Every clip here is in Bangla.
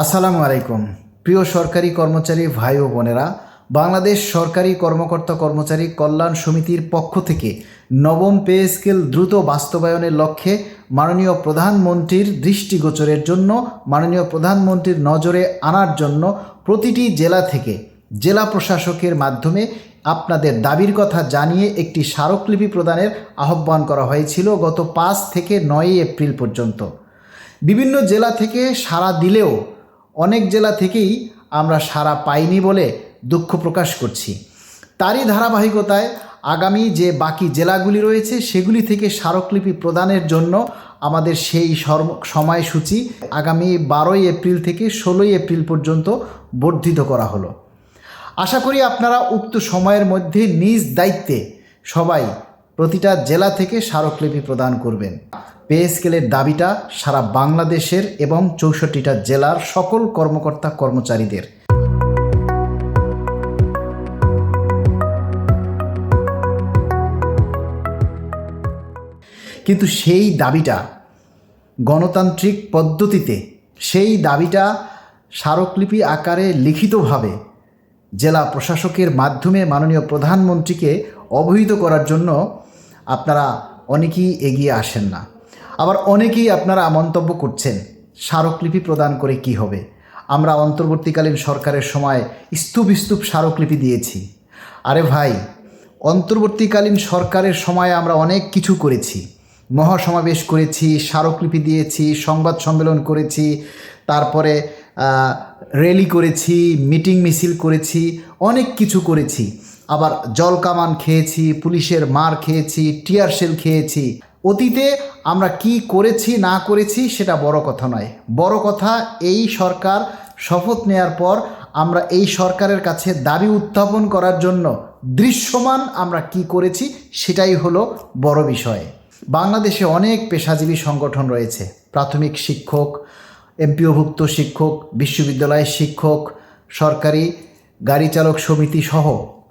আসসালামু আলাইকুম। প্রিয় সরকারি কর্মচারী ভাই ও বোনেরা, বাংলাদেশ সরকারি কর্মকর্তা কর্মচারী কল্যাণ সমিতির পক্ষ থেকে নবম পে স্কেল দ্রুত বাস্তবায়নের লক্ষ্যে মাননীয় প্রধানমন্ত্রীর দৃষ্টিগোচরের জন্য, মাননীয় প্রধানমন্ত্রীর নজরে আনার জন্য প্রতিটি জেলা থেকে জেলা প্রশাসকের মাধ্যমে আপনাদের দাবির কথা জানিয়ে একটি স্মারকলিপি প্রদানের আহ্বান করা হয়েছিল গত 5 থেকে 9 এপ্রিল পর্যন্ত। বিভিন্ন জেলা থেকে সাড়া দিলেও অনেক জেলা থেকেই আমরা সাড়া পাইনি বলে দুঃখ প্রকাশ করছি। তারই ধারাবাহিকতায় আগামী যে বাকি জেলাগুলি রয়েছে সেগুলি থেকে স্মারকলিপি প্রদানের জন্য আমাদের সেই সময়সূচি আগামী 12 এপ্রিল থেকে 16 এপ্রিল পর্যন্ত বর্ধিত করা হলো। আশা করি আপনারা উক্ত সময়ের মধ্যে নিজ দায়িত্বে সবাই প্রতিটা জেলা থেকে স্মারকলিপি প্রদান করবেন। পে স্কেলের দাবিটা সারা বাংলাদেশের এবং 64টা জেলার সকল কর্মকর্তা কর্মচারীদের। কিন্তু সেই দাবিটা গণতান্ত্রিক পদ্ধতিতে, সেই দাবিটা স্মারকলিপি আকারে লিখিতভাবে জেলা প্রশাসকের মাধ্যমে মাননীয় প্রধানমন্ত্রীকে অবহিত করার জন্য আপনারা অনেকেই এগিয়ে আসেন না। আবার অনেকেই আপনারা মন্তব্য করছেন স্মারকলিপি প্রদান করে কি হবে, আমরা অন্তর্বর্তীকালীন সরকারের সময় স্তূপ স্মারকলিপি দিয়েছি। আরে ভাই, অন্তর্বর্তীকালীন সরকারের সময় আমরা অনেক কিছু করেছি, মহাসমাবেশ করেছি, স্মারকলিপি দিয়েছি, সংবাদ সম্মেলন করেছি, তারপরে র্যালি করেছি, মিটিং মিছিল করেছি, অনেক কিছু করেছি। আবার জল কামান খেয়েছি, পুলিশের মার খেয়েছি, টিয়ার শেল খেয়েছি। অতীতে আমরা কি করেছি না করেছি সেটা বড় কথা নয়। বড় কথা এই সরকার শপথ নেয়ার পর আমরা এই সরকারের কাছে দাবি উত্থাপন করার জন্য দৃশ্যমান আমরা কি করেছি সেটাই হলো বড় বিষয়। বাংলাদেশে অনেক পেশাজীবী সংগঠন রয়েছে, প্রাথমিক শিক্ষক, এমপিওভুক্ত শিক্ষক, বিশ্ববিদ্যালয়ের শিক্ষক, সরকারি গাড়ি চালক সমিতি সহ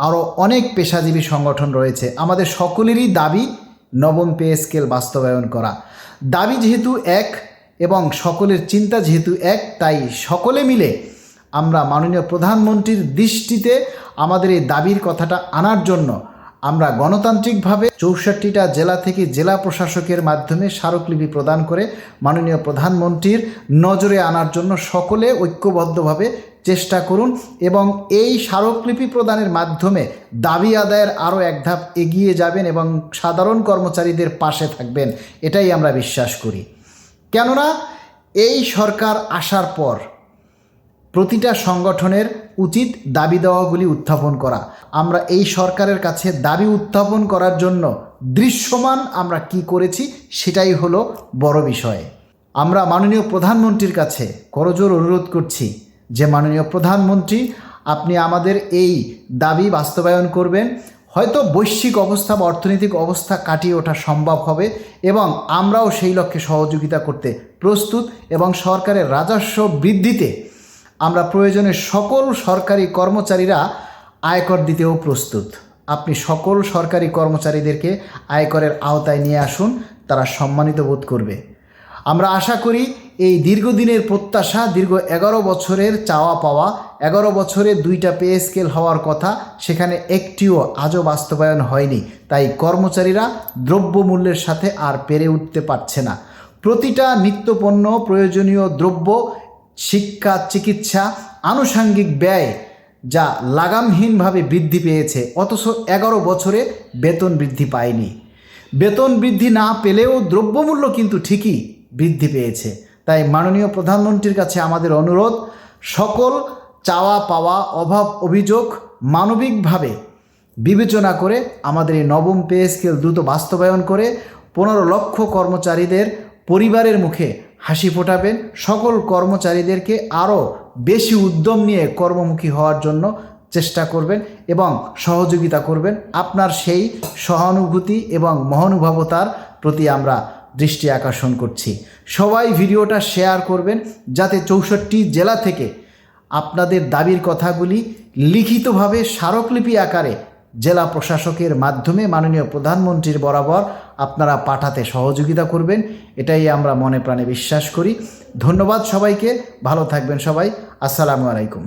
আরও অনেক পেশাজীবী সংগঠন রয়েছে। আমাদের সকলেরই দাবি নবম পে স্কেল বাস্তবায়ন করা। দাবি যেহেতু এক এবং সকলের চিন্তা যেহেতু এক, তাই সকলে মিলে আমরা মাননীয় প্রধানমন্ত্রীর দৃষ্টিতে আমাদের এই দাবির কথাটা আনার জন্য আমরা গণতান্ত্রিকভাবে 64টা জেলা থেকে জেলা প্রশাসকের মাধ্যমে স্মারকলিপি প্রদান করে মাননীয় প্রধানমন্ত্রীর নজরে আনার জন্য সকলে ঐক্যবদ্ধভাবে চেষ্টা করুন এবং এই স্মারকলিপি প্রদানের মাধ্যমে দাবি আদায়ের আরও এক ধাপ এগিয়ে যাবেন এবং সাধারণ কর্মচারীদের পাশে থাকবেন, এটাই আমরা বিশ্বাস করি। কেননা এই সরকার আসার পর প্রতিটা সংগঠনের উচিত দাবি দেওয়াগুলি উত্থাপন করা। আমরা এই সরকারের কাছে দাবি উত্থাপন করার জন্য দৃশ্যমান আমরা কি করেছি সেটাই হলো বড় বিষয়। আমরা মাননীয় প্রধানমন্ত্রীর কাছে করজোড় অনুরোধ করছি যে মাননীয় প্রধানমন্ত্রী, আপনি আমাদের এই দাবি বাস্তবায়ন করবেন। হয়তো বৈশ্বিক অবস্থা বা অর্থনৈতিক অবস্থা কাটিয়ে ওঠা সম্ভব হবে এবং আমরাও সেই লক্ষ্যে সহযোগিতা করতে প্রস্তুত এবং সরকারের রাজস্ব বৃদ্ধিতে আমরা প্রয়োজনে সকল সরকারি কর্মচারীরা আয়কর দিতেও প্রস্তুত। আপনি সকল সরকারি কর্মচারীদেরকে আয়করের আওতায় নিয়ে আসুন, তারা সম্মানিত বোধ করবে। আমরা আশা করি এই দীর্ঘদিনের প্রত্যাশা, দীর্ঘ 11 বছরের চাওয়া পাওয়া, 11 বছরে 2টা পে স্কেল হওয়ার কথা, সেখানে একটিও আজও বাস্তবায়ন হয়নি। তাই কর্মচারীরা দ্রব্যমূল্যের সাথে আর পেরে উঠতে পারছে না। প্রতিটা নিত্যপণ্য, প্রয়োজনীয় দ্রব্য, শিক্ষা, চিকিৎসা, আনুষঙ্গিক ব্যয় যা লাগামহীনভাবে বৃদ্ধি পেয়েছে, অথচ 11 বছরে বেতন বৃদ্ধি পায়নি। বেতন বৃদ্ধি না পেলেও দ্রব্যমূল্য কিন্তু ঠিকই বৃদ্ধি পেয়েছে। তাই মাননীয় প্রধানমন্ত্রীর কাছে আমাদের অনুরোধ, সকল চাওয়া পাওয়া, অভাব অভিযোগ মানবিকভাবে বিবেচনা করে আমাদের এই নবম পে স্কেল দ্রুত বাস্তবায়ন করে 15 লক্ষ কর্মচারীদের পরিবারের মুখে হাসি ফোটাবেন। সকল কর্মচারীদেরকে আরও বেশি উদ্যম নিয়ে কর্মমুখী হওয়ার জন্য চেষ্টা করবেন এবং সহযোগিতা করবেন। আপনার সেই সহানুভূতি এবং মহানুভবতার প্রতি আমরা দৃষ্টি আকর্ষণ করছি। সবাই ভিডিওটা শেয়ার করবেন যাতে 64 জেলা থেকে আপনাদের দাবির কথাগুলি লিখিতভাবে স্মারকলিপি আকারে জেলা প্রশাসকের মাধ্যমে মাননীয় প্রধানমন্ত্রীর বরাবর আপনারা পাঠাতে সহযোগিতা করবেন, এটাই আমরা মনে প্রাণে বিশ্বাস করি। ধন্যবাদ সবাইকে, ভালো থাকবেন সবাই। আসসালামু আলাইকুম।